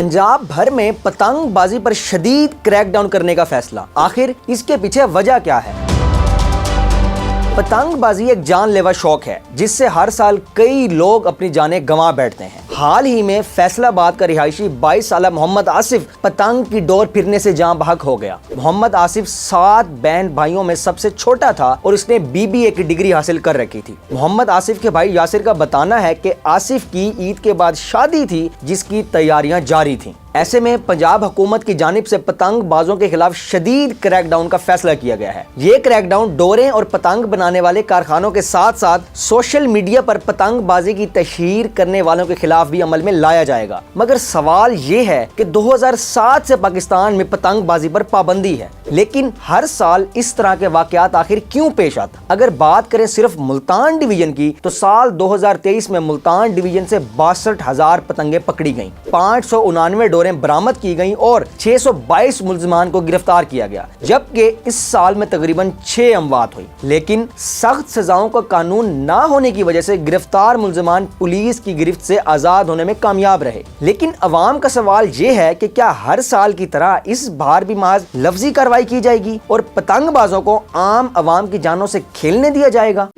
पंजाब भर में पतंगबाजी पर शदीद क्रैकडाउन करने का फैसला, आखिर इसके पीछे वजह क्या है? पतंगबाजी एक जानलेवा शौक है जिससे हर साल कई लोग अपनी जानें गंवा बैठते हैं। हाल ही में फैसलाबाद का रिहायशी 22 साला मोहम्मद आसिफ पतंग की डोर फिरने से जान बहक हो गया। मोहम्मद आसिफ 7 बहन भाइयों में सबसे छोटा था और उसने BBA की डिग्री हासिल कर रखी थी। मोहम्मद आसिफ के भाई यासिर का बताना है कि आसिफ की ईद के बाद शादी थी जिसकी तैयारियां जारी थीं। ऐसे में पंजाब हुकूमत की जानिब से पतंगबाजों के खिलाफ शदीद क्रैकडाउन का फैसला किया गया है। ये क्रैकडाउन डोरें और पतंग बनाने वाले कारखानों के साथ साथ सोशल मीडिया पर पतंगबाजी की तशहीर करने वालों के खिलाफ भी अमल में लाया जाएगा। मगर सवाल ये है कि 2007 से पाकिस्तान में पतंगबाजी पर पाबंदी है, लेकिन हर साल इस तरह के वाकयात आखिर क्यों पेश आते? अगर बात करें सिर्फ मुल्तान डिवीजन की तो साल 2023 में मुल्तान डिवीजन से 62,000 पतंगें पकड़ी गईं, 599 डोरें बरामद की गईं और 622 मुल्जिमान को गिरफ्तार किया गया, जबकि इस साल में तकरीबन 6 अमवात हुई। लेकिन सख्त सजाओं का कानून ना होने की वजह से गिरफ्तार मुल्जिमान पुलिस की गिरफ्त से आजाद होने में कामयाब रहे। लेकिन अवाम का सवाल ये है कि क्या हर साल की तरह इस बार भी महज लफ्जी कार्रवाई की जाएगी और पतंगबाजों को आम अवाम की जानों से खेलने दिया जाएगा?